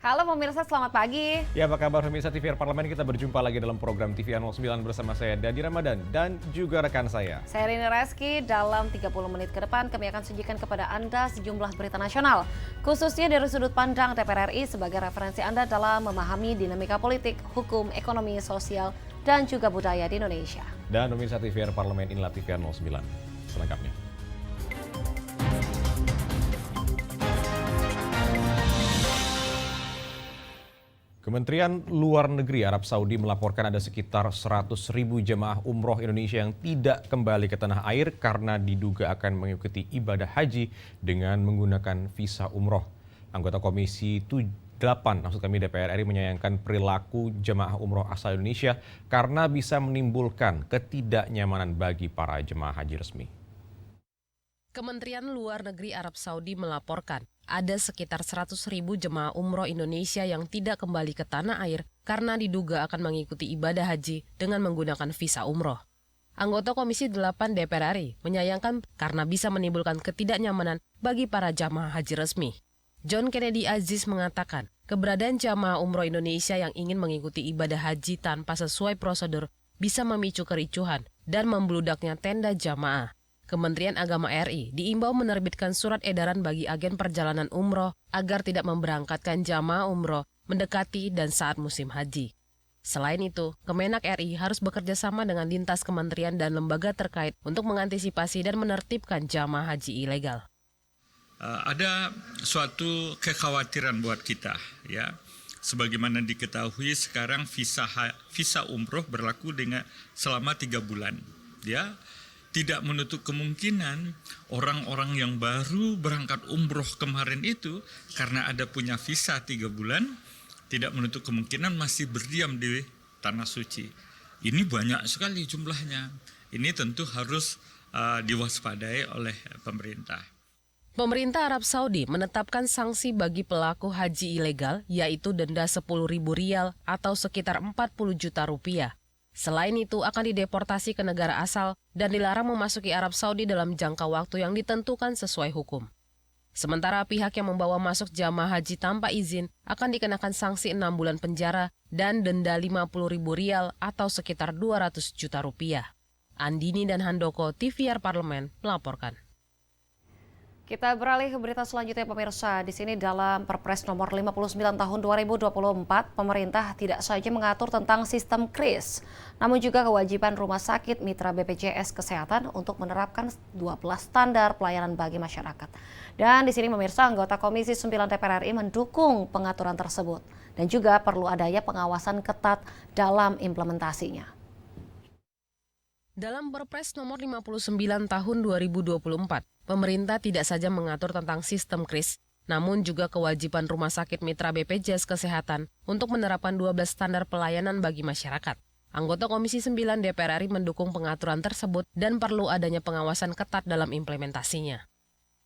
Halo pemirsa, selamat pagi. Ya, apa kabar pemirsa TVR Parlemen? Kita berjumpa lagi dalam program TVR 09 bersama saya Dadi Ramadan dan juga rekan saya. Saya Rini Reski, dalam 30 menit ke depan kami akan sajikan kepada Anda sejumlah berita nasional, khususnya dari sudut pandang DPR RI sebagai referensi Anda dalam memahami dinamika politik, hukum, ekonomi, sosial, dan juga budaya di Indonesia. Dan pemirsa TVR Parlemen, inilah TVR 09 selengkapnya. Kementerian Luar Negeri Arab Saudi melaporkan ada sekitar 100.000 jemaah umroh Indonesia yang tidak kembali ke tanah air karena diduga akan mengikuti ibadah haji dengan menggunakan visa umroh. Anggota Komisi 8, maksud kami DPR RI, menyayangkan perilaku jemaah umroh asal Indonesia karena bisa menimbulkan ketidaknyamanan bagi para jemaah haji resmi. Kementerian Luar Negeri Arab Saudi melaporkan ada sekitar 100.000 jemaah umroh Indonesia yang tidak kembali ke tanah air karena diduga akan mengikuti ibadah haji dengan menggunakan visa umroh. Anggota Komisi 8 DPR RI menyayangkan karena bisa menimbulkan ketidaknyamanan bagi para jamaah haji resmi. John Kennedy Aziz mengatakan, keberadaan jamaah umroh Indonesia yang ingin mengikuti ibadah haji tanpa sesuai prosedur bisa memicu kericuhan dan membludaknya tenda jamaah. Kementerian Agama RI diimbau menerbitkan surat edaran bagi agen perjalanan umroh agar tidak memberangkatkan jamaah umroh mendekati dan saat musim haji. Selain itu, Kemenak RI harus bekerja sama dengan lintas kementerian dan lembaga terkait untuk mengantisipasi dan menertibkan jamaah haji ilegal. Ada suatu kekhawatiran buat kita, ya. Sebagaimana diketahui sekarang visa umroh berlaku selama 3 bulan, ya. Tidak menutup kemungkinan orang-orang yang baru berangkat umroh kemarin itu karena ada punya visa 3 bulan, tidak menutup kemungkinan masih berdiam di Tanah Suci. Ini banyak sekali jumlahnya. Ini tentu harus diwaspadai oleh pemerintah. Pemerintah Arab Saudi menetapkan sanksi bagi pelaku haji ilegal, yaitu denda 10.000 rial atau sekitar 40 juta rupiah. Selain itu akan dideportasi ke negara asal dan dilarang memasuki Arab Saudi dalam jangka waktu yang ditentukan sesuai hukum. Sementara pihak yang membawa masuk jamaah haji tanpa izin akan dikenakan sanksi 6 bulan penjara dan denda 50.000 rial atau sekitar 200 juta rupiah. Andini dan Handoko, TVR Parlemen, melaporkan. Kita beralih ke berita selanjutnya pemirsa. Di sini dalam Perpres nomor 59 tahun 2024, pemerintah tidak saja mengatur tentang sistem KRIS, namun juga kewajiban rumah sakit mitra BPJS Kesehatan untuk menerapkan 12 standar pelayanan bagi masyarakat. Dan di sini pemirsa, anggota Komisi 9 DPR RI mendukung pengaturan tersebut dan juga perlu adanya pengawasan ketat dalam implementasinya. Dalam Perpres nomor 59 tahun 2024, pemerintah tidak saja mengatur tentang sistem KRIS, namun juga kewajiban rumah sakit mitra BPJS Kesehatan untuk menerapkan 12 standar pelayanan bagi masyarakat. Anggota Komisi 9 DPR RI mendukung pengaturan tersebut dan perlu adanya pengawasan ketat dalam implementasinya.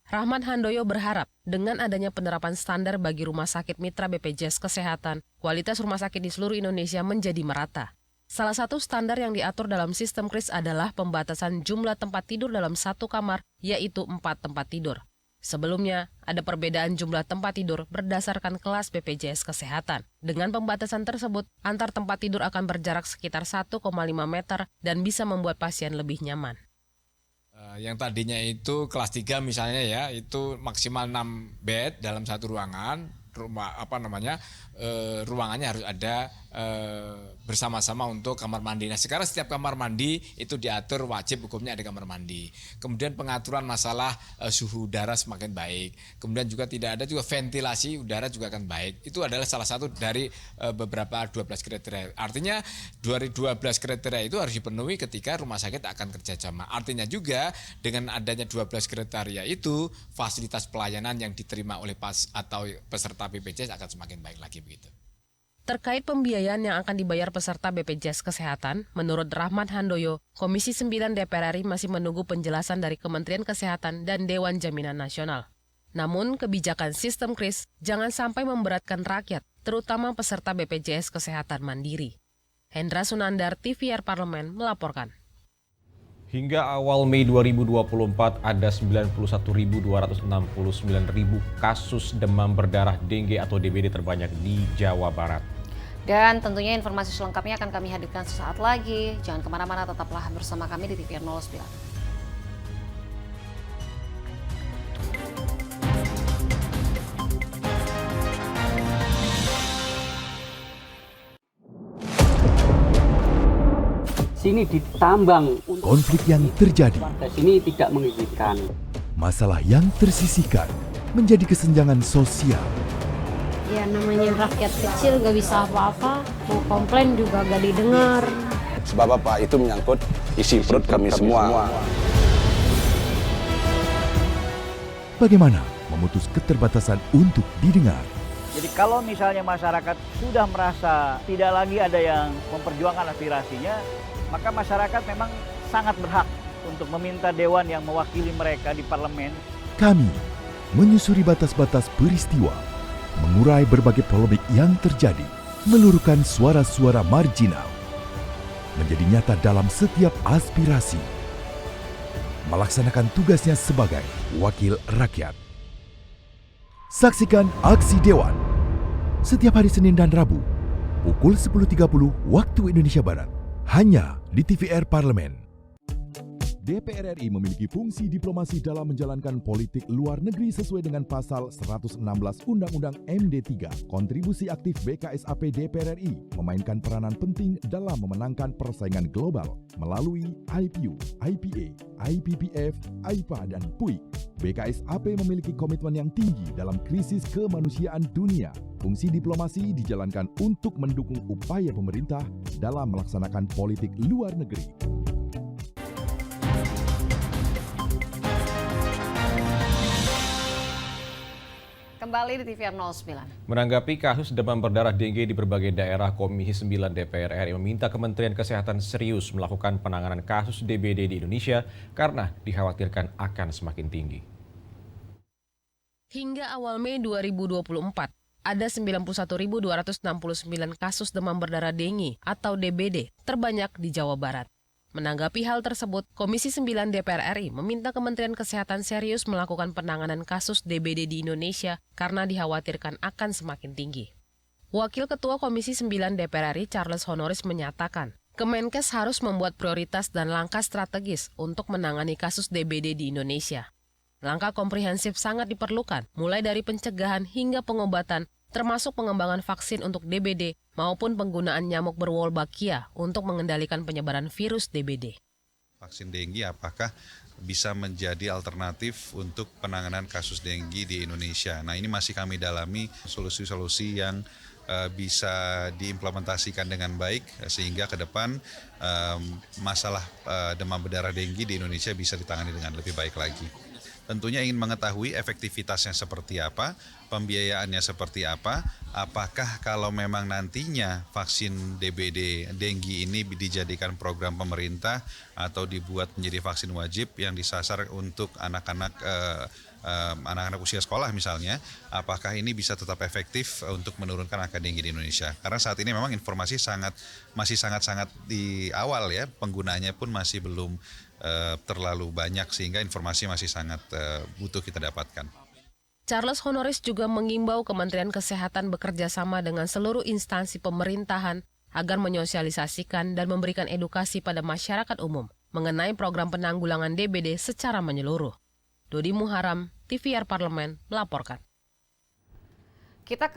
Rahmat Handoyo berharap dengan adanya penerapan standar bagi rumah sakit mitra BPJS Kesehatan, kualitas rumah sakit di seluruh Indonesia menjadi merata. Salah satu standar yang diatur dalam sistem KRIS adalah pembatasan jumlah tempat tidur dalam satu kamar, yaitu 4 tempat tidur. Sebelumnya, ada perbedaan jumlah tempat tidur berdasarkan kelas BPJS Kesehatan. Dengan pembatasan tersebut, antar tempat tidur akan berjarak sekitar 1,5 meter dan bisa membuat pasien lebih nyaman. Yang tadinya itu kelas 3 misalnya ya, itu maksimal 6 bed dalam satu ruangan. Ruangannya harus ada bersama-sama untuk kamar mandi. Nah, sekarang setiap kamar mandi itu diatur wajib hukumnya ada kamar mandi. Kemudian pengaturan masalah suhu udara semakin baik. Kemudian juga tidak ada juga ventilasi udara juga akan baik. Itu adalah salah satu dari beberapa 12 kriteria. Artinya 12 kriteria itu harus dipenuhi ketika rumah sakit akan kerjasama. Artinya juga dengan adanya 12 kriteria itu fasilitas pelayanan yang diterima oleh atau peserta BPJS akan semakin baik lagi begitu. Terkait pembiayaan yang akan dibayar peserta BPJS Kesehatan, menurut Rahmat Handoyo, Komisi 9 DPR RI masih menunggu penjelasan dari Kementerian Kesehatan dan Dewan Jaminan Nasional. Namun, kebijakan sistem KRIS jangan sampai memberatkan rakyat, terutama peserta BPJS Kesehatan mandiri. Hendra Sunandar, TVR Parlemen, melaporkan. Hingga awal Mei 2024 ada 91.269 kasus demam berdarah dengue atau DBD terbanyak di Jawa Barat. Dan tentunya informasi selengkapnya akan kami hadirkan sesaat lagi. Jangan kemana-mana, tetaplah bersama kami di TVR 09. Sini ditambang, Konflik yang terjadi, warga sini tidak mengizinkan. masalah yang tersisihkan menjadi kesenjangan sosial. Ya namanya rakyat kecil gak bisa apa-apa, mau komplain juga gak didengar. Sebab apa? Itu menyangkut isi perut kami semua. Bagaimana memutus keterbatasan untuk didengar? Jadi kalau misalnya masyarakat sudah merasa tidak lagi ada yang memperjuangkan aspirasinya, maka masyarakat memang sangat berhak untuk meminta dewan yang mewakili mereka di parlemen. Kami menyusuri batas-batas peristiwa, mengurai berbagai polemik yang terjadi, meluruhkan suara-suara marginal, menjadi nyata dalam setiap aspirasi, melaksanakan tugasnya sebagai wakil rakyat. Saksikan Aksi Dewan setiap hari Senin dan Rabu pukul 10.30 waktu Indonesia Barat hanya di TVR Parlemen. DPR RI memiliki fungsi diplomasi dalam menjalankan politik luar negeri sesuai dengan pasal 116 Undang-Undang MD3. Kontribusi aktif BKSAP DPR RI memainkan peranan penting dalam memenangkan persaingan global melalui IPU, IPA, IPPF, AIPA, dan PUIK. BKSAP memiliki komitmen yang tinggi dalam krisis kemanusiaan dunia. Fungsi diplomasi dijalankan untuk mendukung upaya pemerintah dalam melaksanakan politik luar negeri. Kembali di TVR 09. Menanggapi kasus demam berdarah dengue di berbagai daerah, Komisi 9 DPR RI meminta Kementerian Kesehatan serius melakukan penanganan kasus DBD di Indonesia karena dikhawatirkan akan semakin tinggi. Hingga awal Mei 2024, ada 91.269 kasus demam berdarah dengue atau DBD terbanyak di Jawa Barat. Menanggapi hal tersebut, Komisi 9 DPR RI meminta Kementerian Kesehatan serius melakukan penanganan kasus DBD di Indonesia karena dikhawatirkan akan semakin tinggi. Wakil Ketua Komisi 9 DPR RI Charles Honoris menyatakan, Kemenkes harus membuat prioritas dan langkah strategis untuk menangani kasus DBD di Indonesia. Langkah komprehensif sangat diperlukan, mulai dari pencegahan hingga pengobatan, termasuk pengembangan vaksin untuk DBD maupun penggunaan nyamuk berwolbachia untuk mengendalikan penyebaran virus DBD. Vaksin dengue apakah bisa menjadi alternatif untuk penanganan kasus dengue di Indonesia? Nah, ini masih kami dalami solusi-solusi yang bisa diimplementasikan dengan baik sehingga ke depan masalah demam berdarah dengue di Indonesia bisa ditangani dengan lebih baik lagi. Tentunya ingin mengetahui efektivitasnya seperti apa, pembiayaannya seperti apa, apakah kalau memang nantinya vaksin DBD dengue ini dijadikan program pemerintah atau dibuat menjadi vaksin wajib yang disasar untuk anak-anak usia sekolah misalnya, apakah ini bisa tetap efektif untuk menurunkan angka dengue di Indonesia? Karena saat ini memang informasi masih sangat di awal ya, penggunaannya pun masih belum terlalu banyak sehingga informasi masih sangat butuh kita dapatkan. Charles Honoris juga mengimbau Kementerian Kesehatan bekerja sama dengan seluruh instansi pemerintahan agar menyosialisasikan dan memberikan edukasi pada masyarakat umum mengenai program penanggulangan DBD secara menyeluruh. Dodi Muharam, TVR Parlemen, melaporkan. Kita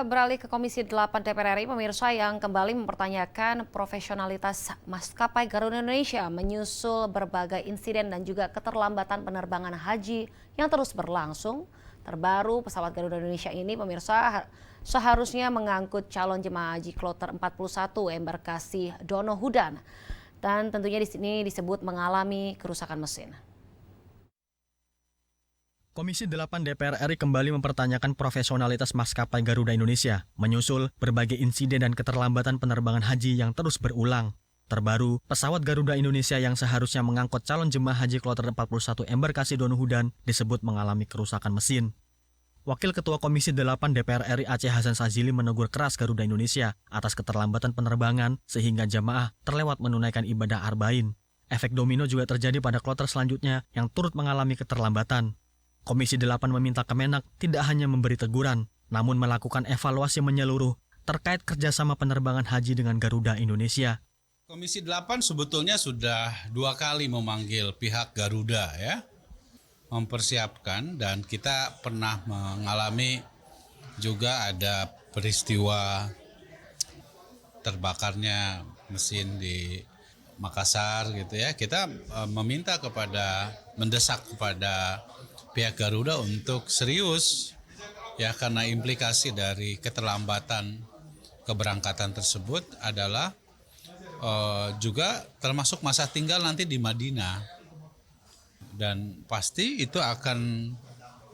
beralih ke Komisi 8 DPR RI, pemirsa, yang kembali mempertanyakan profesionalitas maskapai Garuda Indonesia menyusul berbagai insiden dan juga keterlambatan penerbangan haji yang terus berlangsung. Terbaru, pesawat Garuda Indonesia ini, pemirsa, seharusnya mengangkut calon jemaah haji Kloter 41 embarkasi Dono Hudan. Dan tentunya di sini disebut mengalami kerusakan mesin. Komisi 8 DPR RI kembali mempertanyakan profesionalitas maskapai Garuda Indonesia, menyusul berbagai insiden dan keterlambatan penerbangan haji yang terus berulang. Terbaru, pesawat Garuda Indonesia yang seharusnya mengangkut calon jemaah haji Kloter 41 embarkasi Dono Hudan disebut mengalami kerusakan mesin. Wakil Ketua Komisi 8 DPR RI Aceh Hasan Sazili menegur keras Garuda Indonesia atas keterlambatan penerbangan sehingga jamaah terlewat menunaikan ibadah arba'in. Efek domino juga terjadi pada kloter selanjutnya yang turut mengalami keterlambatan. Komisi 8 meminta Kemenak tidak hanya memberi teguran, namun melakukan evaluasi menyeluruh terkait kerjasama penerbangan haji dengan Garuda Indonesia. Komisi 8 sebetulnya sudah 2 kali memanggil pihak Garuda ya, mempersiapkan, dan kita pernah mengalami juga ada peristiwa terbakarnya mesin di Makassar gitu ya. Kita mendesak kepada pihak Garuda untuk serius ya, karena implikasi dari keterlambatan keberangkatan tersebut adalah juga termasuk masa tinggal nanti di Madinah, dan pasti itu akan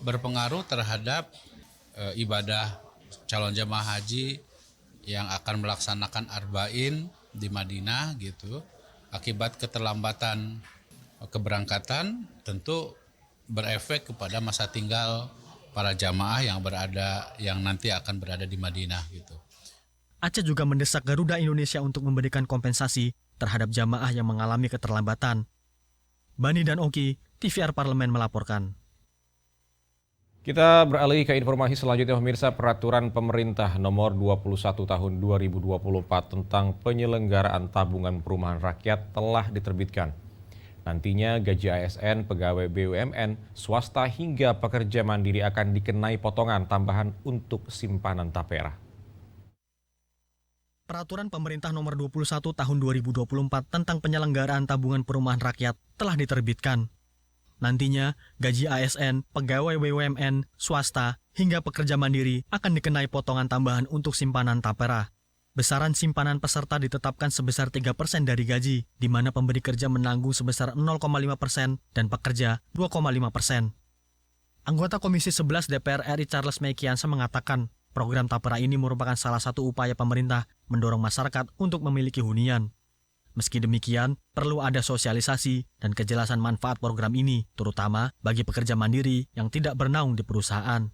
berpengaruh terhadap ibadah calon jemaah haji yang akan melaksanakan arba'in di Madinah gitu. Akibat keterlambatan keberangkatan tentu berefek kepada masa tinggal para jamaah yang nanti akan berada di Madinah gitu. Aceh juga mendesak Garuda Indonesia untuk memberikan kompensasi terhadap jamaah yang mengalami keterlambatan. Bani dan Oki, TVR Parlemen melaporkan. Kita beralih ke informasi selanjutnya, pemirsa. Peraturan pemerintah nomor 21 tahun 2024 tentang penyelenggaraan tabungan perumahan rakyat telah diterbitkan. Nantinya gaji ASN, pegawai BUMN, swasta hingga pekerja mandiri akan dikenai potongan tambahan untuk simpanan tapera. Peraturan pemerintah nomor 21 tahun 2024 tentang penyelenggaraan tabungan perumahan rakyat telah diterbitkan. Nantinya, gaji ASN, pegawai BUMN, swasta, hingga pekerja mandiri akan dikenai potongan tambahan untuk simpanan tapera. Besaran simpanan peserta ditetapkan sebesar 3% dari gaji, di mana pemberi kerja menanggung sebesar 0,5% dan pekerja 2,5%. Anggota Komisi 11 DPR RI Charles Mekiansa mengatakan, program tapera ini merupakan salah satu upaya pemerintah mendorong masyarakat untuk memiliki hunian. Meski demikian, perlu ada sosialisasi dan kejelasan manfaat program ini, terutama bagi pekerja mandiri yang tidak bernaung di perusahaan.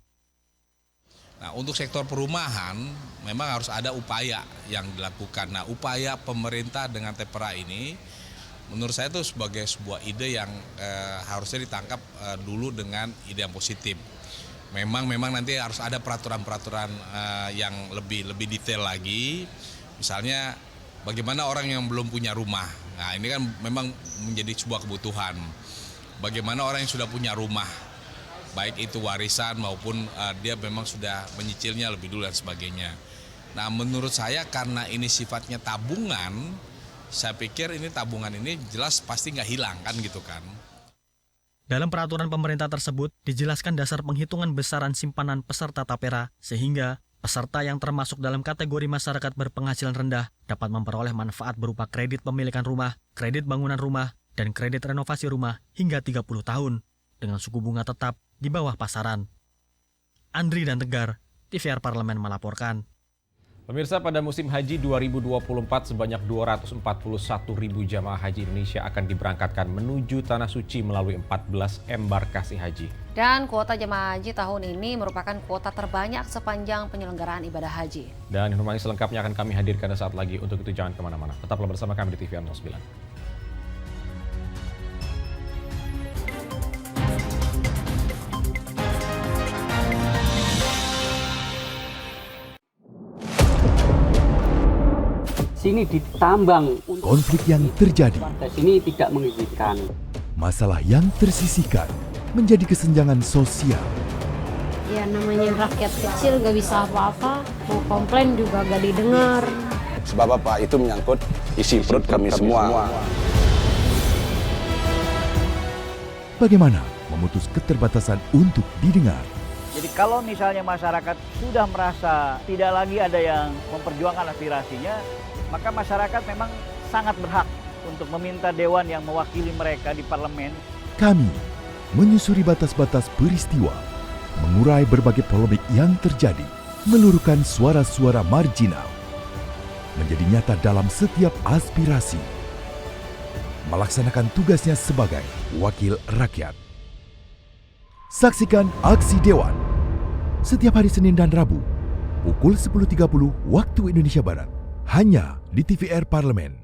Nah, untuk sektor perumahan memang harus ada upaya yang dilakukan. Nah, upaya pemerintah dengan tapera ini menurut saya itu sebagai sebuah ide yang harusnya ditangkap dulu dengan ide yang positif. Memang nanti harus ada peraturan-peraturan yang lebih detail lagi. Misalnya bagaimana orang yang belum punya rumah. Nah, ini kan memang menjadi sebuah kebutuhan. Bagaimana orang yang sudah punya rumah, baik itu warisan maupun dia memang sudah menyicilnya lebih dulu dan sebagainya. Nah, menurut saya karena ini sifatnya tabungan, saya pikir ini tabungan ini jelas pasti nggak hilang kan gitu kan. Dalam peraturan pemerintah tersebut, dijelaskan dasar penghitungan besaran simpanan peserta tapera, sehingga peserta yang termasuk dalam kategori masyarakat berpenghasilan rendah dapat memperoleh manfaat berupa kredit pemilikan rumah, kredit bangunan rumah, dan kredit renovasi rumah hingga 30 tahun, dengan suku bunga tetap di bawah pasaran. Andri dan Tegar, TVR Parlemen melaporkan. Pemirsa, pada musim haji 2024 sebanyak 241.000 jamaah haji Indonesia akan diberangkatkan menuju Tanah Suci melalui 14 embarkasi haji. Dan kuota jamaah haji tahun ini merupakan kuota terbanyak sepanjang penyelenggaraan ibadah haji. Dan informasi selengkapnya akan kami hadirkan saat lagi. Untuk itu jangan kemana-mana. Tetaplah bersama kami di TVR 09. Sini ditambang. Konflik yang terjadi, Sini tidak mengizinkan. masalah yang tersisihkan menjadi kesenjangan sosial. Ya namanya rakyat kecil gak bisa apa-apa, mau komplain juga gak didengar. Sebab apa? Itu menyangkut isi perut kami semua. Bagaimana memutus keterbatasan untuk didengar? Jadi kalau misalnya masyarakat sudah merasa tidak lagi ada yang memperjuangkan aspirasinya, maka masyarakat memang sangat berhak untuk meminta dewan yang mewakili mereka di parlemen. Kami menyusuri batas-batas peristiwa, mengurai berbagai polemik yang terjadi, meluruhkan suara-suara marginal, menjadi nyata dalam setiap aspirasi, melaksanakan tugasnya sebagai wakil rakyat. Saksikan Aksi Dewan setiap hari Senin dan Rabu pukul 10.30 waktu Indonesia Barat, hanya di TVR Parlemen.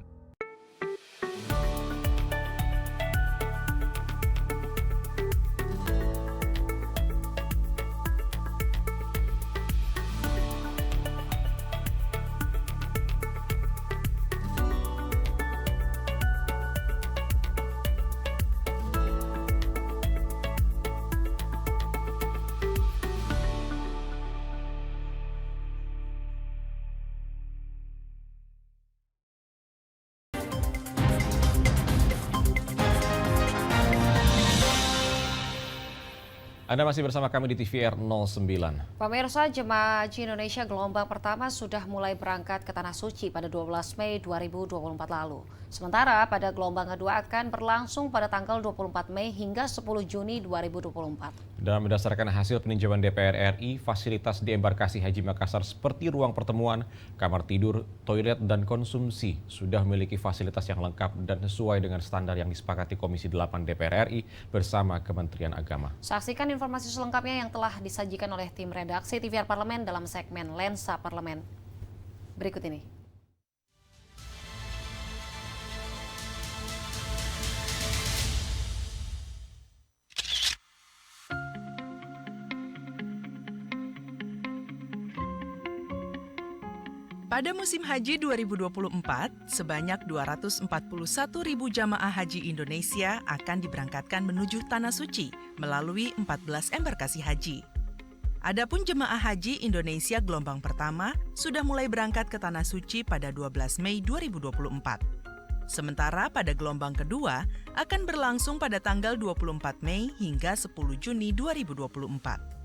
Anda masih bersama kami di TVR 09. Pemirsa, jemaah haji Indonesia gelombang pertama sudah mulai berangkat ke Tanah Suci pada 12 Mei 2024 lalu. Sementara pada gelombang kedua akan berlangsung pada tanggal 24 Mei hingga 10 Juni 2024. Dan berdasarkan hasil peninjauan DPR RI, fasilitas di embarkasi Haji Makassar seperti ruang pertemuan, kamar tidur, toilet, dan konsumsi sudah memiliki fasilitas yang lengkap dan sesuai dengan standar yang disepakati Komisi 8 DPR RI bersama Kementerian Agama. Saksikan informasi selengkapnya yang telah disajikan oleh tim redaksi TVR Parlemen dalam segmen Lensa Parlemen berikut ini. Pada musim haji 2024, sebanyak 241.000 jamaah haji Indonesia akan diberangkatkan menuju Tanah Suci melalui 14 embarkasi haji. Adapun jemaah haji Indonesia gelombang pertama sudah mulai berangkat ke Tanah Suci pada 12 Mei 2024. Sementara pada gelombang kedua akan berlangsung pada tanggal 24 Mei hingga 10 Juni 2024.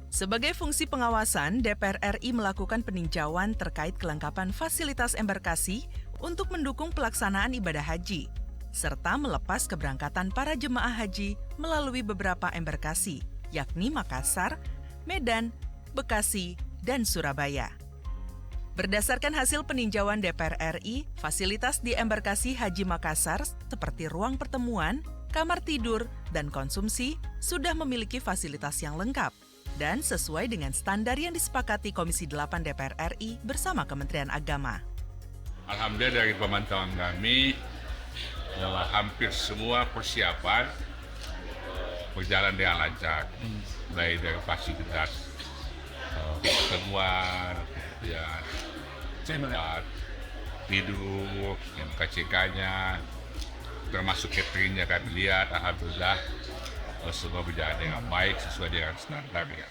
Sebagai fungsi pengawasan, DPR RI melakukan peninjauan terkait kelengkapan fasilitas embarkasi untuk mendukung pelaksanaan ibadah haji, serta melepas keberangkatan para jemaah haji melalui beberapa embarkasi, yakni Makassar, Medan, Bekasi, dan Surabaya. Berdasarkan hasil peninjauan DPR RI, fasilitas di embarkasi Haji Makassar seperti ruang pertemuan, kamar tidur, dan konsumsi sudah memiliki fasilitas yang lengkap dan sesuai dengan standar yang disepakati Komisi 8 DPR RI bersama Kementerian Agama. Alhamdulillah dari pemantauan kami, hampir semua persiapan berjalan dengan lancar, mulai dari fasilitas pertemuan, tempat tidur, KCK-nya, termasuk cateringnya kami lihat, alhamdulillah semua berjalan dengan baik sesuai dengan standarnya.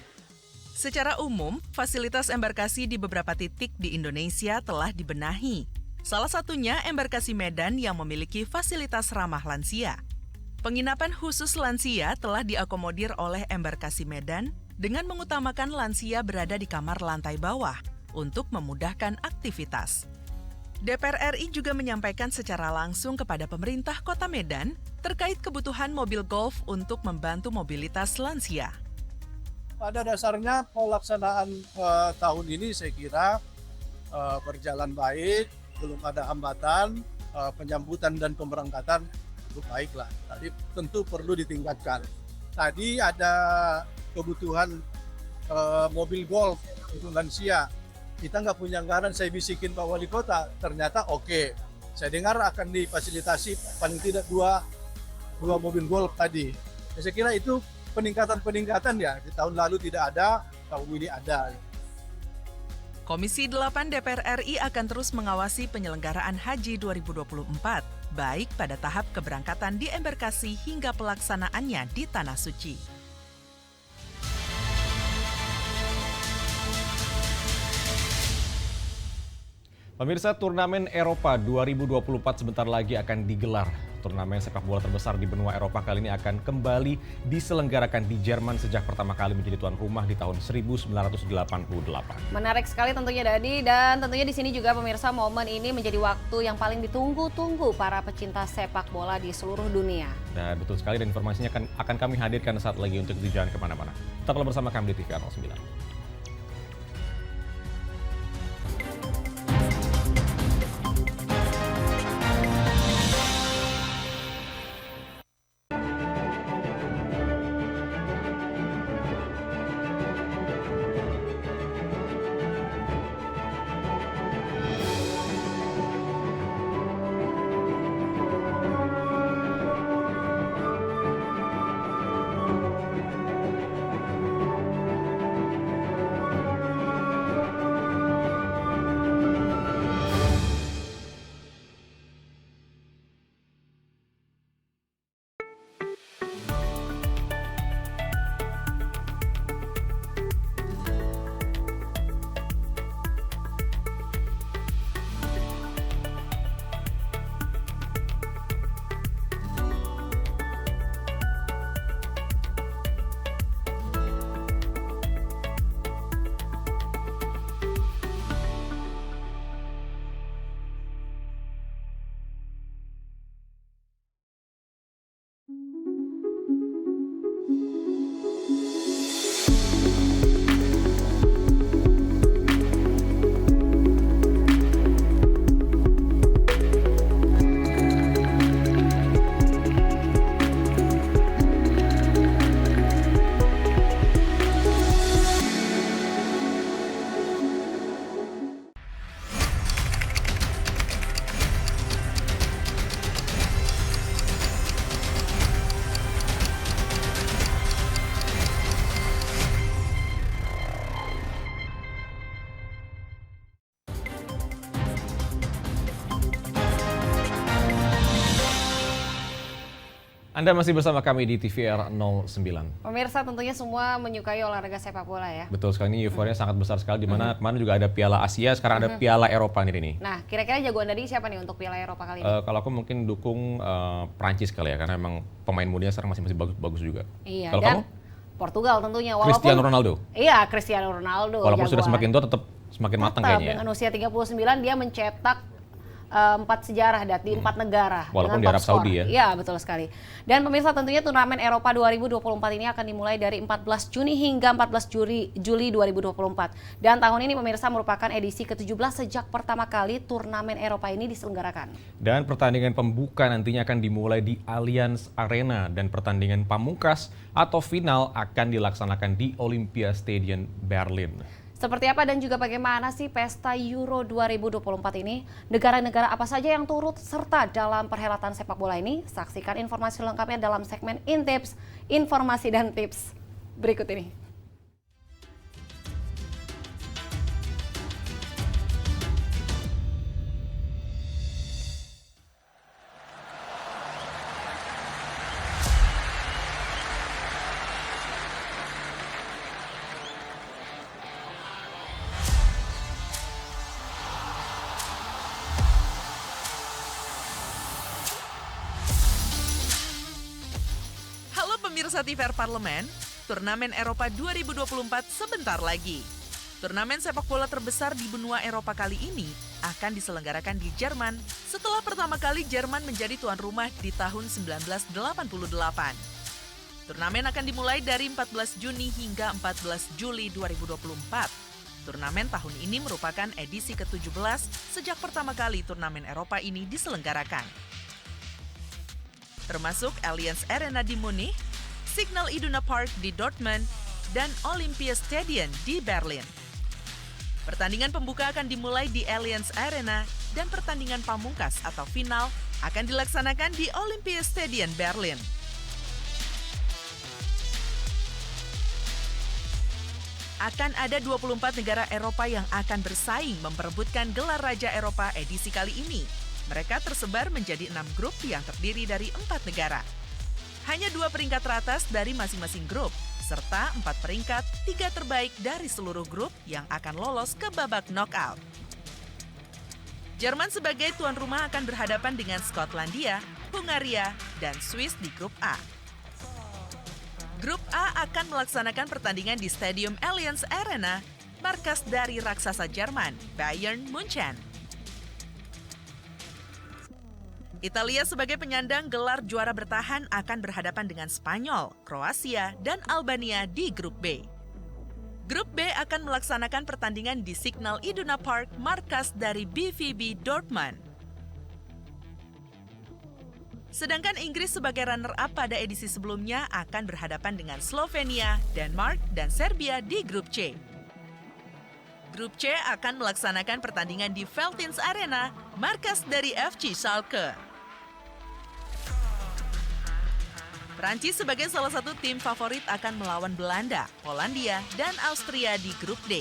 Secara umum, fasilitas embarkasi di beberapa titik di Indonesia telah dibenahi. Salah satunya embarkasi Medan yang memiliki fasilitas ramah lansia. Penginapan khusus lansia telah diakomodir oleh embarkasi Medan dengan mengutamakan lansia berada di kamar lantai bawah untuk memudahkan aktivitas. DPR RI juga menyampaikan secara langsung kepada pemerintah Kota Medan terkait kebutuhan mobil golf untuk membantu mobilitas lansia. Pada dasarnya pelaksanaan tahun ini saya kira berjalan baik, belum ada hambatan, penyambutan dan pemberangkatan cukup baiklah. Tadi tentu perlu ditingkatkan. Tadi ada kebutuhan mobil golf untuk lansia. Kita nggak punya anggaran, saya bisikin Pak Wali Kota, ternyata oke. Saya dengar akan difasilitasi paling tidak dua mobil golf tadi. Saya kira itu peningkatan ya, di tahun lalu tidak ada, tahun ini ada. Komisi 8 DPR RI akan terus mengawasi penyelenggaraan Haji 2024, baik pada tahap keberangkatan di embarkasi hingga pelaksanaannya di Tanah Suci. Pemirsa, turnamen Eropa 2024 sebentar lagi akan digelar. Turnamen sepak bola terbesar di benua Eropa kali ini akan kembali diselenggarakan di Jerman sejak pertama kali menjadi tuan rumah di tahun 1988. Menarik sekali tentunya Dadi, dan tentunya di sini juga pemirsa momen ini menjadi waktu yang paling ditunggu-tunggu para pecinta sepak bola di seluruh dunia. Dan betul sekali, dan informasinya akan kami hadirkan saat lagi untuk di jangan kemana-mana. Tetaplah bersama kami di TVR 09. Anda masih bersama kami di TVR 09. Pemirsa tentunya semua menyukai olahraga sepak bola ya. Betul sekali, ini euforia sangat besar sekali, di mana kemarin juga ada Piala Asia, sekarang ada Piala Eropa nih. Nah, kira-kira jagoan dari siapa nih untuk Piala Eropa kali ini? Kalau aku mungkin dukung Prancis kali ya, karena emang pemain mudanya sekarang masih bagus juga. Iya, kalau dan kamu? Portugal tentunya. Walaupun, Cristiano Ronaldo? Iya, Cristiano Ronaldo. Walaupun jagoan. sudah semakin tua, tetap semakin matang kayaknya. Dengan usia 39 dia mencetak 4 sejarah di 4 negara. Walaupun di top Arab skor. Saudi ya. Iya, betul sekali. Dan pemirsa tentunya turnamen Eropa 2024 ini akan dimulai dari 14 Juni hingga 14 Juli 2024. Dan tahun ini pemirsa merupakan edisi ke-17 sejak pertama kali turnamen Eropa ini diselenggarakan. Dan pertandingan pembuka nantinya akan dimulai di Allianz Arena dan pertandingan pamungkas atau final akan dilaksanakan di Olympia Stadium Berlin. Seperti apa dan juga bagaimana sih pesta Euro 2024 ini? Negara-negara apa saja yang turut serta dalam perhelatan sepak bola ini? Saksikan informasi lengkapnya dalam segmen Intips, Informasi dan Tips berikut ini. Pemirsa TVR Parlemen, Turnamen Eropa 2024 sebentar lagi. Turnamen sepak bola terbesar di benua Eropa kali ini akan diselenggarakan di Jerman setelah pertama kali Jerman menjadi tuan rumah di tahun 1988. Turnamen akan dimulai dari 14 Juni hingga 14 Juli 2024. Turnamen tahun ini merupakan edisi ke-17 sejak pertama kali turnamen Eropa ini diselenggarakan. Termasuk Allianz Arena di Munich, Signal Iduna Park di Dortmund, dan Olympia Stadium di Berlin. Pertandingan pembuka akan dimulai di Allianz Arena dan pertandingan pamungkas atau final akan dilaksanakan di Olympia Stadium Berlin. Akan ada 24 negara Eropa yang akan bersaing memperebutkan gelar Raja Eropa edisi kali ini. Mereka tersebar menjadi 6 grup yang terdiri dari 4 negara. Hanya 2 peringkat teratas dari masing-masing grup, serta 4 peringkat 3 terbaik dari seluruh grup yang akan lolos ke babak knockout. Jerman sebagai tuan rumah akan berhadapan dengan Skotlandia, Hungaria, dan Swiss di grup A. Grup A akan melaksanakan pertandingan di Stadium Allianz Arena, markas dari raksasa Jerman, Bayern Munchen. Italia sebagai penyandang gelar juara bertahan akan berhadapan dengan Spanyol, Kroasia, dan Albania di grup B. Grup B akan melaksanakan pertandingan di Signal Iduna Park, markas dari BVB Dortmund. Sedangkan Inggris sebagai runner-up pada edisi sebelumnya akan berhadapan dengan Slovenia, Denmark, dan Serbia di grup C. Grup C akan melaksanakan pertandingan di Veltins Arena, markas dari FC Schalke. Prancis sebagai salah satu tim favorit akan melawan Belanda, Polandia, dan Austria di grup D.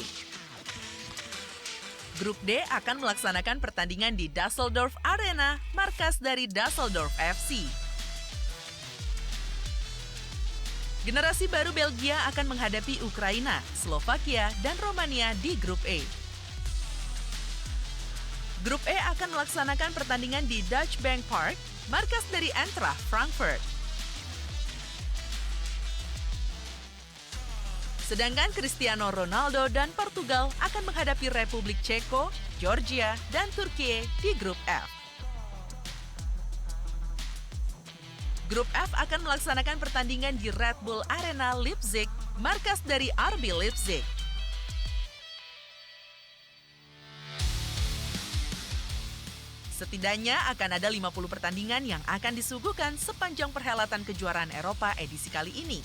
Grup D akan melaksanakan pertandingan di Düsseldorf Arena, markas dari Düsseldorf FC. Generasi baru Belgia akan menghadapi Ukraina, Slovakia, dan Romania di grup E. Grup E akan melaksanakan pertandingan di Dutch Bank Park, markas dari Eintracht Frankfurt. Sedangkan Cristiano Ronaldo dan Portugal akan menghadapi Republik Ceko, Georgia, dan Turki di grup F. Grup F akan melaksanakan pertandingan di Red Bull Arena Leipzig, markas dari RB Leipzig. Setidaknya akan ada 50 pertandingan yang akan disuguhkan sepanjang perhelatan kejuaraan Eropa edisi kali ini.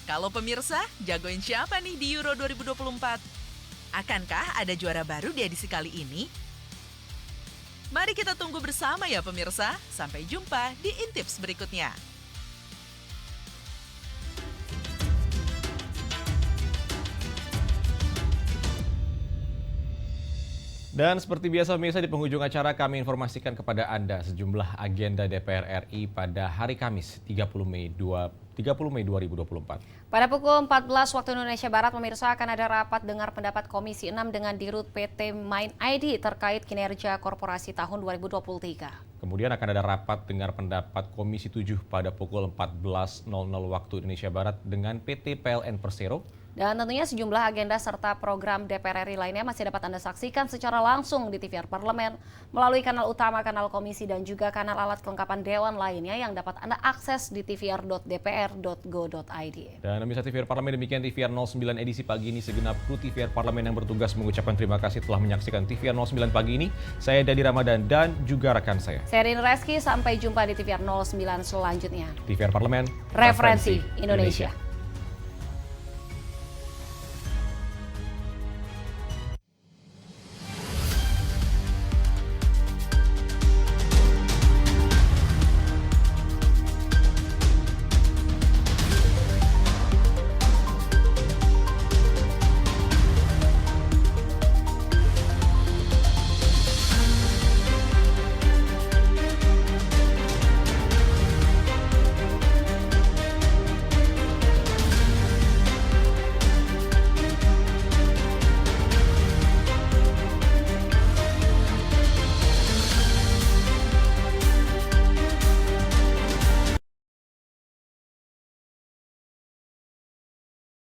Kalau pemirsa, jagoin siapa nih di Euro 2024? Akankah ada juara baru di edisi kali ini? Mari kita tunggu bersama ya pemirsa. Sampai jumpa di Intips berikutnya. Dan seperti biasa pemirsa, di penghujung acara kami informasikan kepada Anda sejumlah agenda DPR RI pada hari Kamis 30 Mei 2024. Pada pukul 14 waktu Indonesia Barat, pemirsa akan ada rapat dengar pendapat Komisi 6 dengan Dirut PT Mind ID terkait kinerja korporasi tahun 2023. Kemudian akan ada rapat dengar pendapat Komisi 7 pada pukul 14.00 waktu Indonesia Barat dengan PT PLN Persero. Dan tentunya sejumlah agenda serta program DPR RI lainnya masih dapat Anda saksikan secara langsung di TVR Parlemen melalui kanal utama, kanal komisi, dan juga kanal alat kelengkapan Dewan lainnya yang dapat Anda akses di tvr.dpr.go.id. Dan pemirsa TVR Parlemen, demikian TVR 09 edisi pagi ini. Segenap kru TVR Parlemen yang bertugas mengucapkan terima kasih telah menyaksikan TVR 09 pagi ini. Saya Dadi Ramadan dan juga rekan saya. Saya Rin Reski, sampai jumpa di TVR 09 selanjutnya. TVR Parlemen, Referensi Indonesia.